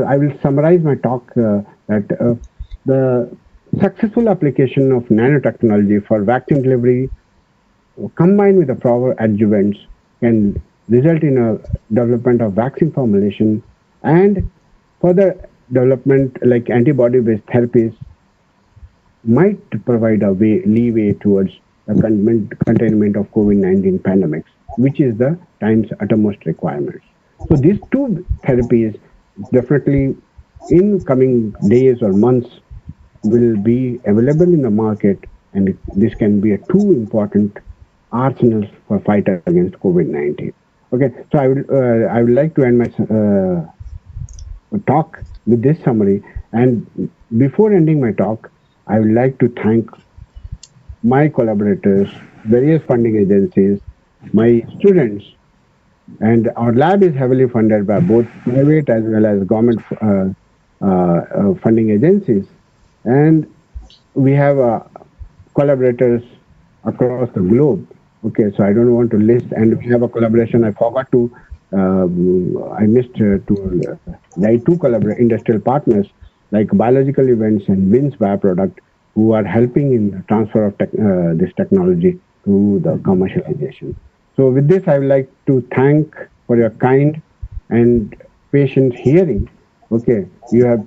I will summarize my talk that the successful application of nanotechnology for vaccine delivery combined with the proper adjuvants can result in a development of vaccine formulation and further development like antibody-based therapies might provide a leeway towards the containment of COVID-19 pandemics, which is the time's uttermost requirements. So these two therapies definitely in coming days or months will be available in the market, and this can be a two important arsenals for fight against COVID-19. Okay, so I would like to end my talk with this summary. And before ending my talk, I would like to thank my collaborators, various funding agencies, my students, and our lab is heavily funded by both private as well as government funding agencies. And we have collaborators across the globe. Okay, so I don't want to list, and we have a collaboration. I forgot to, I missed to write two industrial partners like Biological Events and Wins Bioproduct, who are helping in the transfer of this technology to the commercialization. So with this, I would like to thank for your kind and patient hearing. Okay,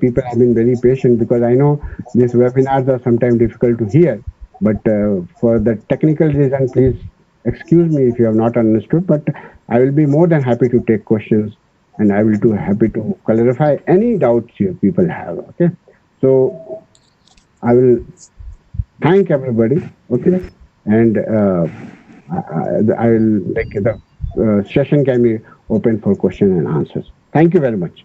people have been very patient because I know these webinars are sometimes difficult to hear, but for the technical reason, please excuse me if you have not understood, but I will be more than happy to take questions and I will be happy to clarify any doubts you people have. Okay, so I will thank everybody. Okay, and I will like the session can be open for question and answers. Thank you very much.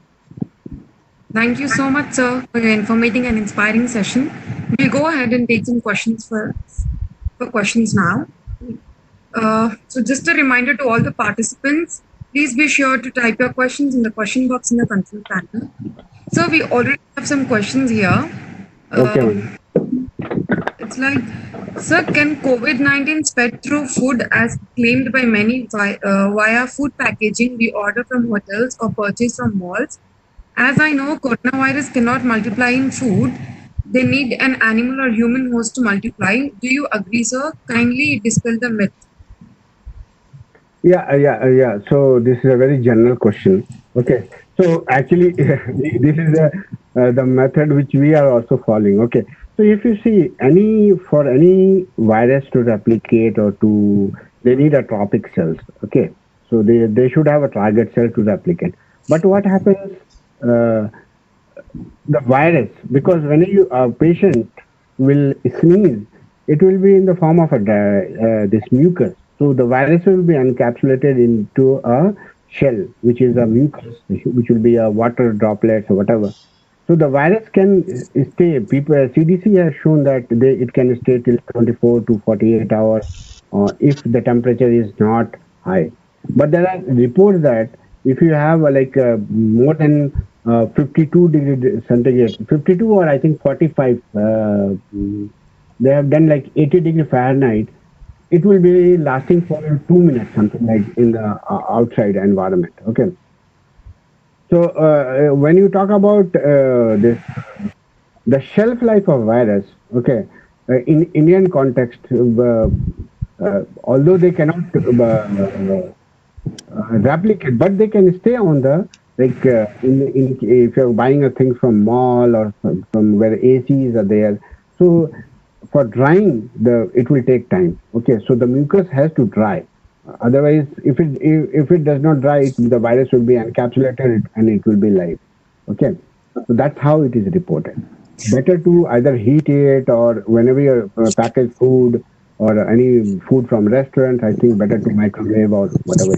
Thank you so much, sir, for your informative and inspiring session. We'll go ahead and take some questions for questions now. So just a reminder to all the participants, please be sure to type your questions in the question box in the control panel. So we already have some questions here. Okay. It's like, sir, can COVID-19 spread through food as claimed by many via food packaging we order from hotels or purchase from malls? As I know, coronavirus cannot multiply in food. They need an animal or human host to multiply. Do you agree, sir? Kindly dispel the myth. Yeah. So this is a very general question. Okay. So actually, this is the method which we are also following. Okay. So if you see for any virus to replicate or they need a tropic cells. Okay. So they should have a target cell to replicate. But what happens? The virus, because when a patient will sneeze, it will be in the form of this mucus. So the virus will be encapsulated into a shell, which is a mucus, which will be a water droplets or whatever. So the virus can stay. CDC has shown that it can stay till 24 to 48 hours, if the temperature is not high. But there are reports that if you have more than 52 degree centigrade, 52 or I think 45, they have done like 80-degree Fahrenheit. It will be lasting for 2 minutes, something like in the outside environment. Okay. So when you talk about the shelf life of virus, okay, in Indian context, although they cannot replicate, but they can stay on the if you're buying a thing from mall or from where ACs are there. So for drying, it will take time. Okay, so the mucus has to dry. Otherwise, if it does not dry, the virus will be encapsulated and it will be live. Okay, so that's how it is reported. Better to either heat it or whenever you package food or any food from restaurant, I think better to microwave or whatever.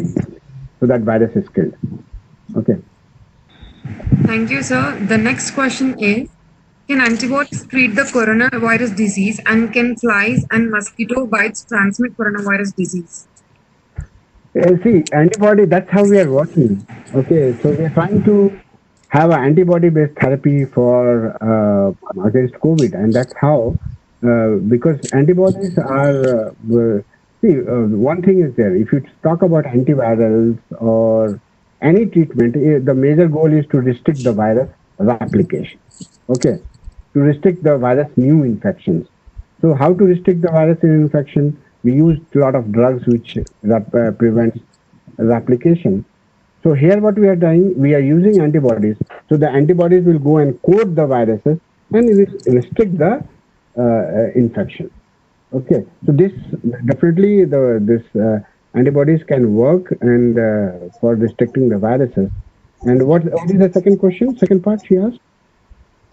So that virus is killed. Okay. Thank you, sir. The next question is, can antibodies treat the coronavirus disease, and can flies and mosquito bites transmit coronavirus disease? See, antibody, that's how we are working. Okay, so we are trying to have an antibody-based therapy for against COVID, and that's how, because antibodies are, see, one thing is there, if you talk about antivirals or any treatment, the major goal is to restrict the virus replication. Okay, to restrict the virus new infections. So how to restrict the virus in infection? We use a lot of drugs which prevents replication. So here what we are doing, we are using antibodies. So the antibodies will go and coat the viruses and it will restrict the infection. Okay, so this definitely this antibodies can work and for restricting the viruses. And what is the second question? Second part she asked.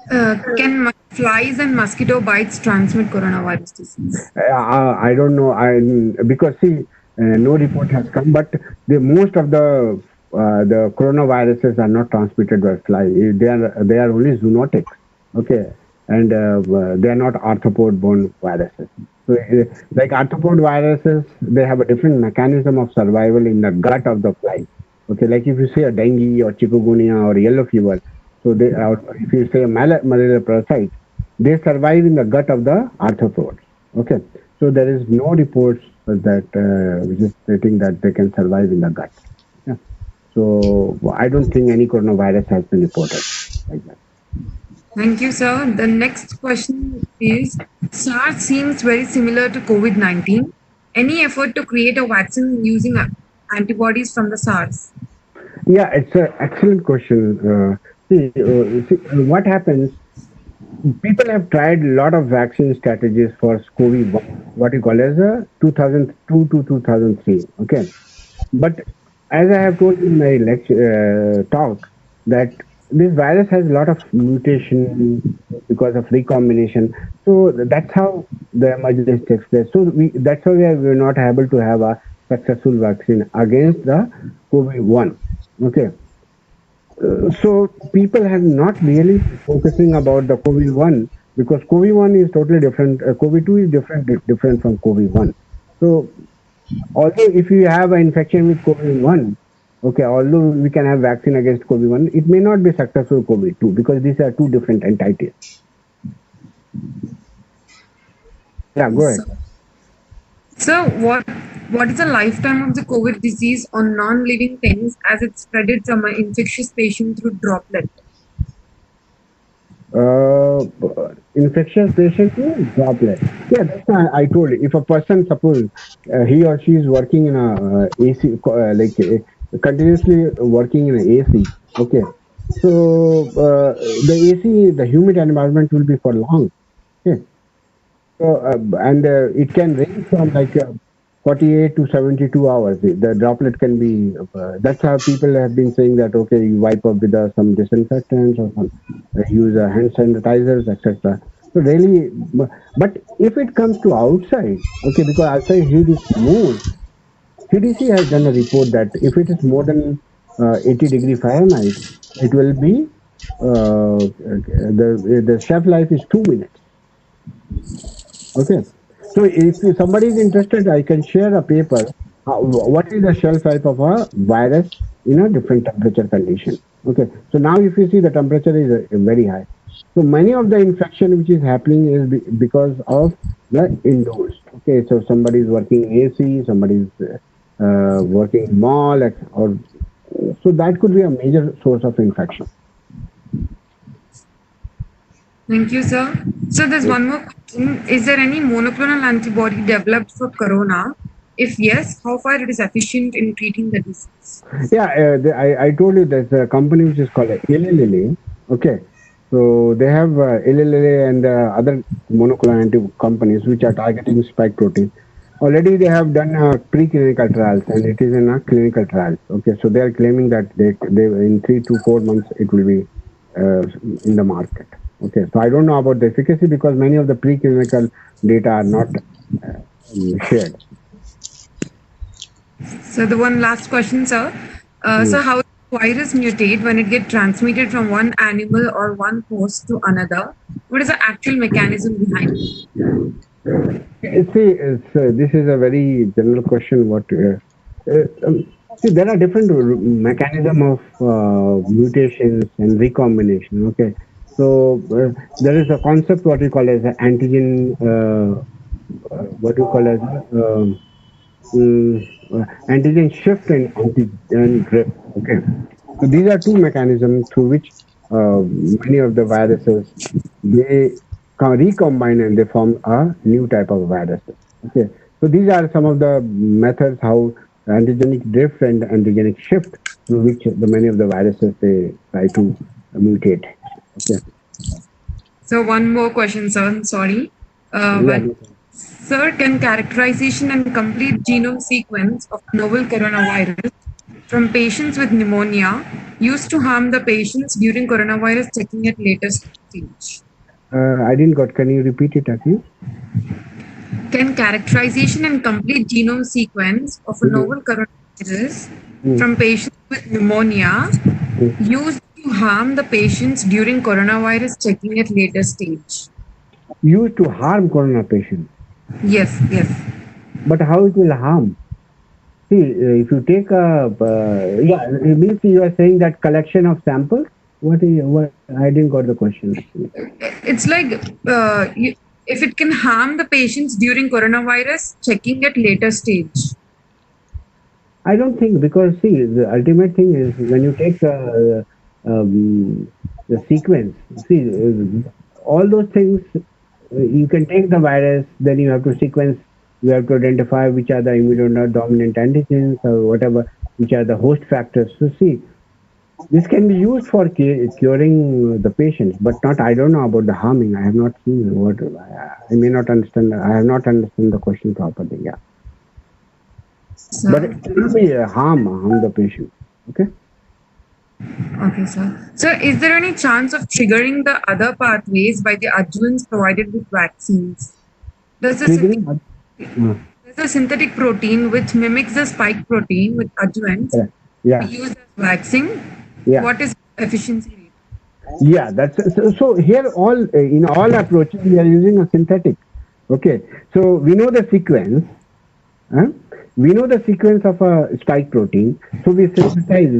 Can flies and mosquito bites transmit coronavirus disease? I don't know. Because see, no report has come, but most of the coronaviruses are not transmitted by fly. They are only zoonotic. Okay, and they are not arthropod-borne viruses. So, like arthropod viruses, they have a different mechanism of survival in the gut of the fly. Okay, like if you say a dengue or chikungunya or yellow fever, so if you say a malaria parasite, they survive in the gut of the arthropods. Okay, so there is no reports that which is stating that they can survive in the gut. Yeah. So I don't think any coronavirus has been reported like that. Thank you, sir. The next question is SARS seems very similar to COVID 19. Any effort to create a vaccine using antibodies from the SARS? Yeah, it's an excellent question. What happens? People have tried a lot of vaccine strategies for COVID, what you call as a 2002 to 2003. Okay, but as I have told in my lecture talk, that this virus has a lot of mutation because of recombination. So that's how the emergence takes place. So that's why we are not able to have a successful vaccine against the COVID-1. Okay. So people have not really focusing about the COVID-1 because COVID-1 is totally different. COVID-2 is different from COVID-1. So although if you have an infection with COVID-1, okay, although we can have vaccine against COVID-1, it may not be successful COVID-2 because these are two different entities. Yeah, go ahead. So what is the lifetime of the COVID disease on non-living things as it's spreaded from an infectious patient through droplet? Infectious patient to droplet. Yeah, that's why I told you. If a person, suppose he or she is working in a AC, continuously working in an AC, okay. So the AC, the humid environment will be for long. Okay. So and it can range from like 48 to 72 hours. The droplet can be. That's how people have been saying that. Okay, you wipe up with some disinfectants or some, use hand sanitizers, etc. So really, but if it comes to outside, okay, because outside heat is more. CDC has done a report that if it is more than 80 degree Fahrenheit, it will be the shelf life is 2 minutes. Okay. So if somebody is interested, I can share a paper. What is the shelf life of a virus in a different temperature condition? Okay. So now if you see the temperature is very high. So many of the infection which is happening is because of the indoors. Okay. So somebody is working AC, somebody is working mall, or so that could be a major source of infection. Thank you, sir. So there's one more question. Is there any monoclonal antibody developed for corona? If yes, how far it is efficient in treating the disease? Yeah, I told you there's a company which is called Eli Lilly. Okay, so they have Eli Lilly and other monoclonal antibody companies which are targeting spike protein. Already they have done preclinical trials and it is in a clinical trials. Okay, so they are claiming that they in 3 to 4 months it will be in the market. Okay, so I don't know about the efficacy because many of the preclinical data are not shared. So the one last question, sir. So how does virus mutate when it gets transmitted from one animal or one host to another? What is the actual mechanism behind it? See, this is a very general question. See, there are different mechanism of mutations and recombination. Okay, so there is a concept what we call as an antigen. What we call as antigen shift and antigen drift. Okay, so these are two mechanisms through which many of the viruses they recombine and they form a new type of viruses. Okay, so these are some of the methods how antigenic drift and antigenic shift through which the many of the viruses they try to mutate. Okay, So one more question, sir. I'm sorry. yeah. But sir, can characterization and complete genome sequence of novel coronavirus from patients with pneumonia used to harm the patients during coronavirus checking at later stage? I didn't got. Can you repeat it again? Can characterization and complete genome sequence of a Mhm. novel coronavirus Mm, from patients with pneumonia mm. used to harm the patients during coronavirus checking at later stage? Used to harm corona patients, Yes, yes. but how it will harm? See, if you take a, yeah, it means you are saying that collection of samples. What? I didn't got the question actually. It's like if it can harm the patients during coronavirus checking at later stage. I don't think because see, the ultimate thing is when you take the sequence. See, all those things. You can take the virus, then you have to sequence. You have to identify which are the immunodominant antigens or whatever, which are the host factors. So see, this can be used for curing the patients, but not. I don't know about the harming. I have not seen what. I may not understand. I have not understood the question properly. Yeah, but So, it cannot be harm the patient. Okay. okay, sir. So, is there any chance of triggering the other pathways by the adjuvants provided with vaccines? Does the synthetic, Triggering. there's a synthetic protein which mimics the spike protein with adjuvants Correct. Yeah. be used as vaccine? Yeah. What is efficiency rate? Yeah. So here all in all approaches we are using a synthetic. Okay. So we know the sequence. Huh? We know the sequence of a spike protein, so we synthesize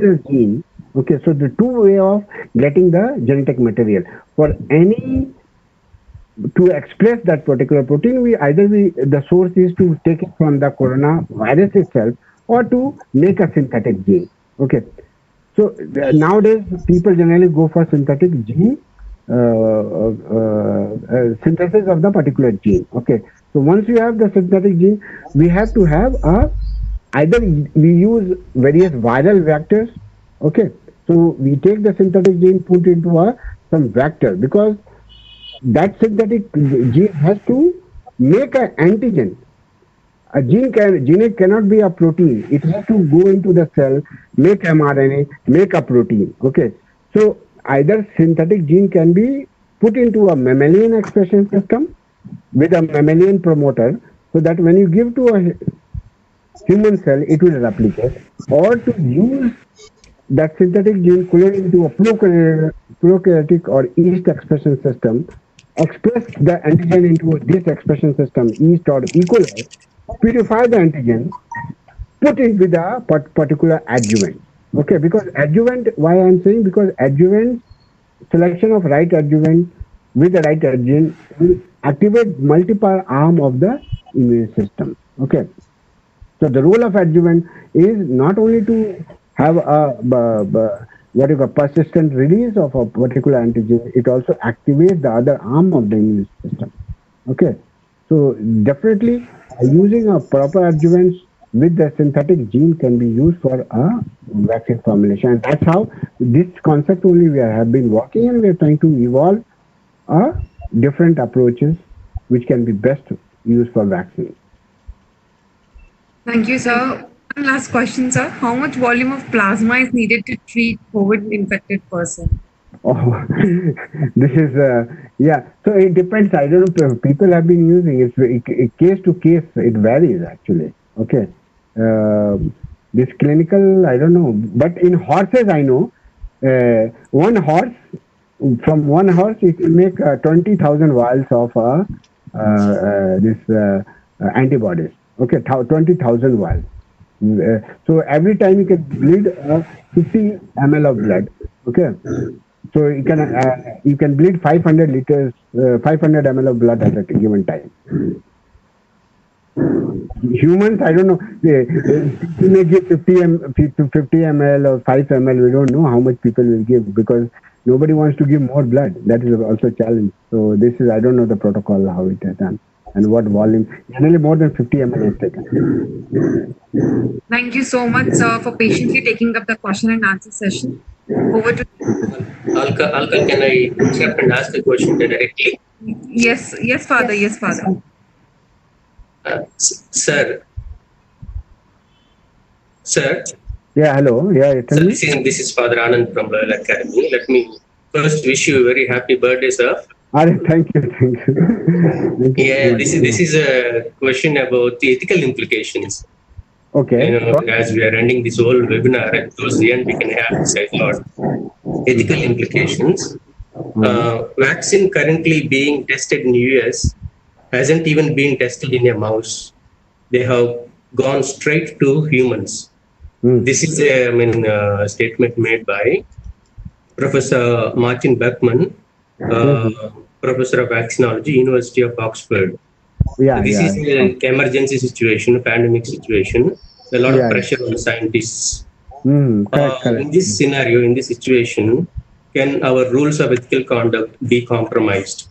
the gene. Okay, so the two way of getting the genetic material for any to express that particular protein, we the source is to take it from the coronavirus itself or to make a synthetic gene. Okay, so nowadays people generally go for synthetic gene synthesis of the particular gene. Okay, so once you have the synthetic gene, we have to have a either we use various viral vectors. Okay, so we take the synthetic gene, put into a some vector because that synthetic gene has to make an antigen. A gene cannot be a protein. It has to go into the cell, make mRNA, make a protein. Okay. So either synthetic gene can be put into a mammalian expression system with a mammalian promoter, so that when you give to a human cell, it will replicate, or to use that synthetic gene coded into a prokaryotic or yeast expression system, express the antigen into this expression system, yeast or E. coli, purify the antigen, put it with a particular adjuvant. Okay, because adjuvant, why I'm saying because adjuvant selection of right adjuvant with the right adjuvant will activate multiple arm of the immune system. Okay, so the role of adjuvant is not only to have a what is a persistent release of a particular antigen, it also activates the other arm of the immune system. Okay, so definitely using a proper adjuvant with the synthetic gene can be used for a vaccine formulation. And that's how this concept only have been working, and we are trying to evolve different approaches which can be best used for vaccines. Thank you, sir. One last question, sir. How much volume of plasma is needed to treat COVID infected person? Oh, this is yeah. So it depends. I don't know. People have been using case to case. It varies actually. Okay. This clinical, I don't know. But in horses, I know. One horse from one horse, it will make 20,000 vials of this antibodies. Okay, 20,000 vials. So every time you can bleed 50 ml of blood. Okay, so you can bleed 500 liters, 500 ml of blood at a given time. Humans, I don't know. People may give 50 ml or 5 ml. We don't know how much people will give because nobody wants to give more blood. That is also a challenge. So this is, I don't know the protocol, how it is done and what volume. Generally more than 50 ml is taken. Thank you so much, sir, for patiently taking up the question and answer session. Over to Alka, can I interrupt and ask a question directly? yes, yes, father, yes, father. Sir, sir, Yeah, hello. Yeah, tell sir, me. this is Father Anand from Loyal Academy. Let me first wish you a very happy birthday, sir. Thank you, thank you. Thank you so Yeah, much. this is a question about the ethical implications. Okay. As we are ending this whole webinar, and towards the end we can have this, I thought. Ethical implications. Vaccine currently being tested in US hasn't even been tested in a mouse. They have gone straight to humans. This is a statement made by Professor Martin Beckman, Professor of Vaccinology, University of Oxford. Yeah, This yeah. is an emergency situation, a pandemic situation, a lot of Yeah. pressure on scientists. Correct, correct. In this scenario, in this situation, can our rules of ethical conduct be compromised?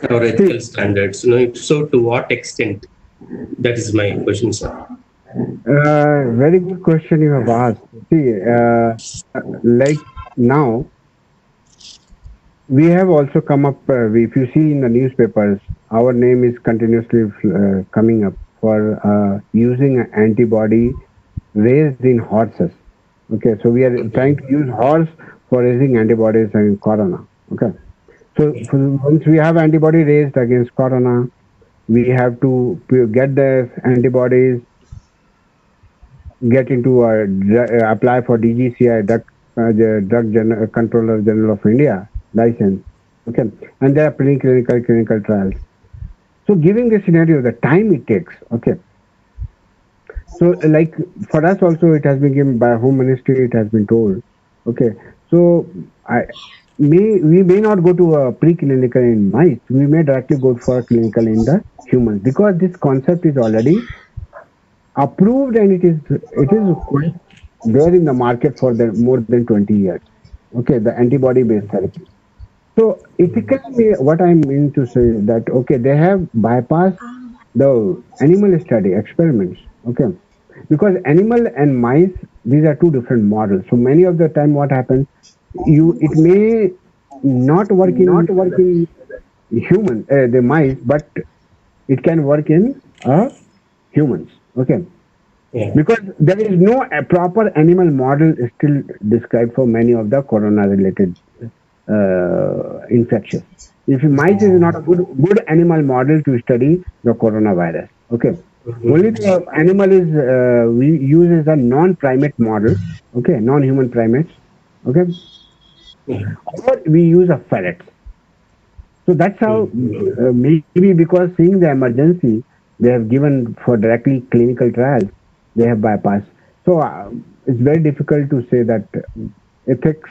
Our ethical standards? If so, to what extent? That is my question, sir. Very good question you have asked. See, like now, we have also come up, if you see in the newspapers, our name is continuously coming up for using an antibody raised in horses. Okay, so we are trying to use horse for raising antibodies in corona. Okay, so once we have antibody raised against corona, we have to get the antibodies, get into apply for DGCI, the Controller General of India license. Okay, and there are preclinical clinical trials. So, giving the scenario, the time it takes. Okay, so like for us also, it has been given by Home Ministry. It has been told. Okay, so we may not go to a preclinical in mice. We may directly go for clinical in the humans because this concept is already approved and it is quite there in the market for the more than 20 years. Okay, the antibody based therapy. So ethically what I mean to say is that okay, they have bypassed the animal study experiments. Okay, because animal and mice, these are two different models. So many of the time what happens, it may not work in human, the mice, but it can work in humans. Okay, Yeah. because there is no proper animal model still described for many of the corona related infections. If mice is not a good animal model to study the coronavirus. Okay, only the animal is we use as a non-primate model. Okay, non-human primates. Okay, or we use a ferret. So that's how maybe because seeing the emergency, they have given for directly clinical trials, they have bypassed. So it's very difficult to say that ethics.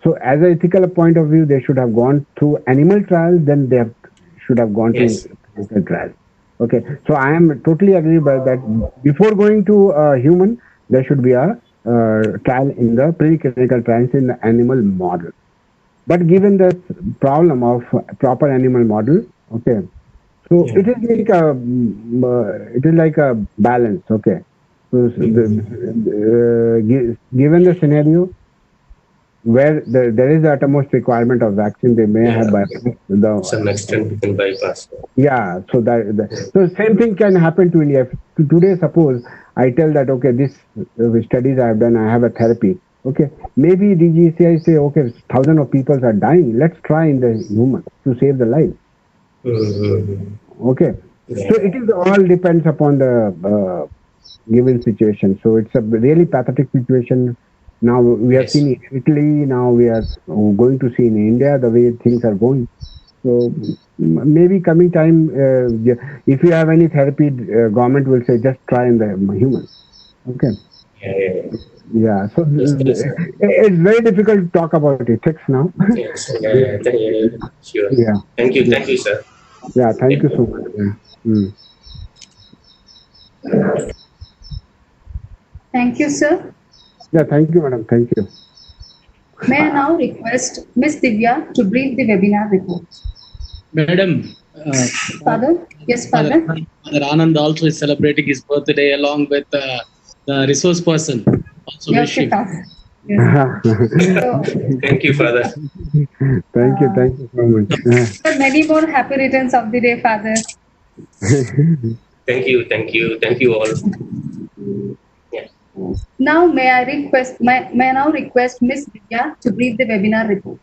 So as an ethical point of view, they should have gone through animal trials, then they should have gone to Yes. clinical trials. Okay, so I am totally agree by that. Before going to human, there should be a trial in the preclinical trials in the animal model. But given the problem of proper animal model, okay, so Yeah. it is like a balance, okay. So given the scenario where there is the utmost requirement of vaccine, they may have Yeah. bypassed To some extent, we can bypass. yeah. So so same thing can happen to India. Today, suppose I tell that okay, this studies I have done, I have a therapy. Okay, maybe DGCI say okay, thousands of people are dying. Let's try in the human to save the life. Okay, Yeah. so it is all depends upon the given situation. So it's a really pathetic situation. Now we have Yes. seen in Italy. Now we are going to see in India the way things are going. So maybe coming time, if you have any therapy, government will say just try in the human. Okay. Yeah. Yeah. Yeah. So Yes. Yes. it's very difficult to talk about ethics now. Yes. Yeah. Sure. Yeah. Thank you. Yeah. Thank you, sir. Yeah. Thank Thank you you. so much. Yeah. Mm. Thank you, sir. Yeah, thank you, madam. Thank you. May I now request Ms. Divya to brief the webinar report. Madam, Father? Yes, Father, Father. Father Anand also is celebrating his birthday along with the resource person. Also Yeah, wish okay, him. Father. Yes. So, Thank you, Father. Thank you so much. sir, many more happy returns of the day, Father. Thank you all. Yeah. Now, may I now request Ms. Divya to brief the webinar report.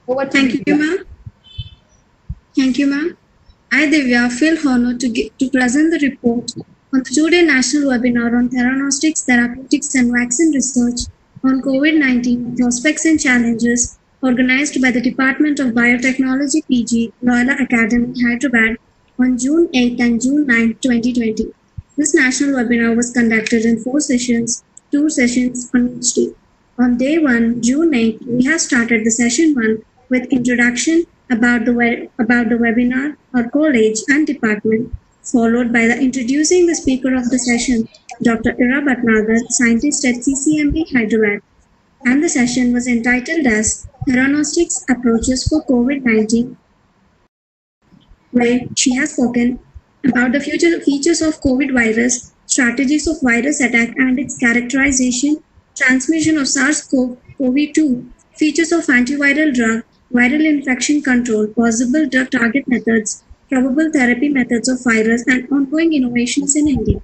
Over to Thank you, you, Divya. ma'am. Thank you, ma'am. I, Divya, feel honored to present the report on the two-day national webinar on theranostics, therapeutics, and vaccine research on COVID-19 prospects and challenges, organized by the Department of Biotechnology PG, Loyola Academy, Hyderabad, on June 8 and June 9, 2020. This national webinar was conducted in 4 sessions, 2 sessions on each day. On day 1, June 8, we have started the session 1 with introduction about the webinar, our college and department, followed by the introducing the speaker of the session, Dr. Ira Bhatnagar, scientist at CCMB Hyderabad. And the session was entitled as Theranostics Approaches for COVID-19, where she has spoken about the future features of COVID virus, strategies of virus attack and its characterization, transmission of SARS-CoV-2, features of antiviral drug, viral infection control, possible drug target methods, probable therapy methods of virus, and ongoing innovations in India.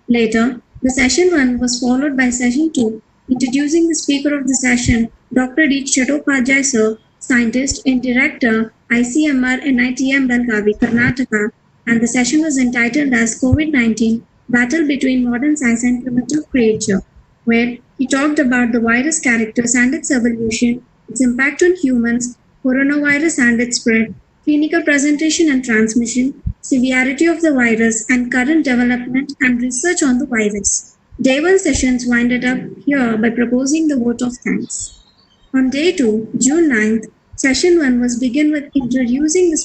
Later, the session 1 was followed by session 2, introducing the speaker of the session, Dr. D. Chattopadhyay Sir, scientist and director, ICMR NITM Belgavi, Karnataka, and the session was entitled as COVID-19 Battle Between Modern Science and Primitive Creature, where he talked about the virus characters and its evolution, its impact on humans, coronavirus and its spread, clinical presentation and transmission, severity of the virus, and current development and research on the virus. Day 1 sessions winded up here by proposing the vote of thanks. On day 2, June 9th, session 1 was begun with introducing the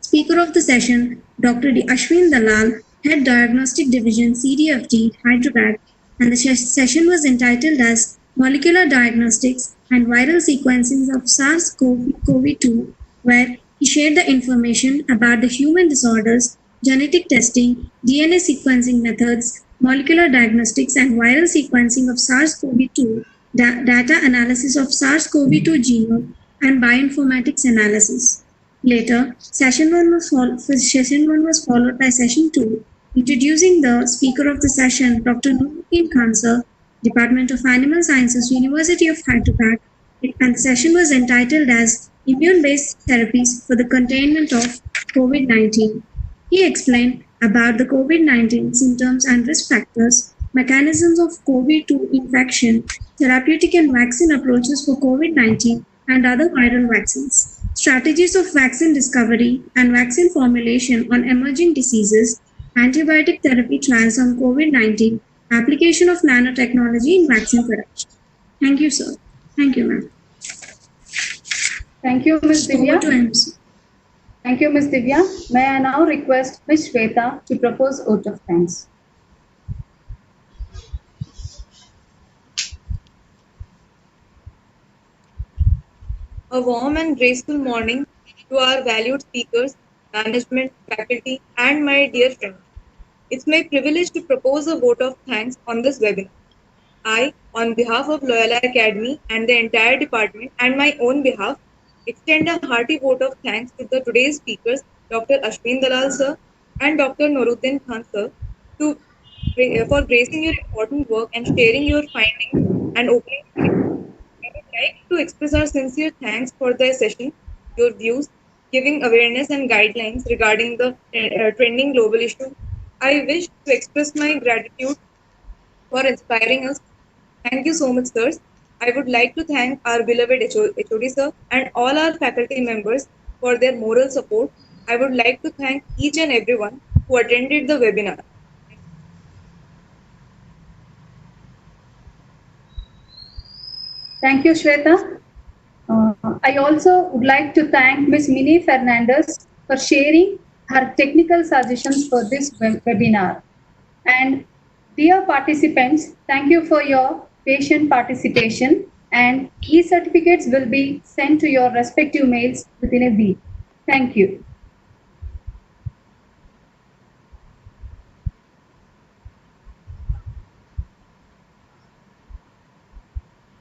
speaker of the session, Dr. D. Ashwin Dalal, Head Diagnostic Division, CDFD, Hyderabad, and the session was entitled as Molecular Diagnostics and Viral Sequencing of SARS-CoV-2, where he shared the information about the human disorders, genetic testing, DNA sequencing methods, molecular diagnostics, and viral sequencing of SARS-CoV-2, data analysis of SARS-CoV-2 genome, and bioinformatics analysis. Later, session 1 was followed by session 2, introducing the speaker of the session, Dr. Nuruddin Khan Sir, Department of Animal Sciences, University of Hyderabad, and the session was entitled as Immune-Based Therapies for the Containment of COVID-19. He explained about the COVID-19 symptoms and risk factors, mechanisms of COVID-2 infection, therapeutic and vaccine approaches for COVID-19 and other viral vaccines, strategies of vaccine discovery and vaccine formulation on emerging diseases, antibiotic therapy trials on COVID-19, application of nanotechnology in vaccine production. Thank you, sir. Thank you, ma'am. Thank you, Ms. Over to Divya. MC. Thank you, Ms. Divya. May I now request Ms. Shweta to propose vote of thanks. A warm and graceful morning to our valued speakers, management, faculty, and my dear friends. It's my privilege to propose a vote of thanks on this webinar. I, on behalf of Loyola Academy and the entire department and my own behalf, extend a hearty vote of thanks to the today's speakers, Dr. Ashwin Dalal sir and Dr. Noruddin Khan sir, for gracing your important work and sharing your findings and opening today. I would like to express our sincere thanks for the session, your views, giving awareness and guidelines regarding the trending global issue. I wish to express my gratitude for inspiring us. Thank you so much, sirs. I would like to thank our beloved HOD sir and all our faculty members for their moral support. I would like to thank each and everyone who attended the webinar. Thank you, Shweta. I also would like to thank Ms. Mini Fernandez for sharing her technical suggestions for this webinar. And dear participants, thank you for your patient participation, and e-certificates will be sent to your respective mails within a week. Thank you.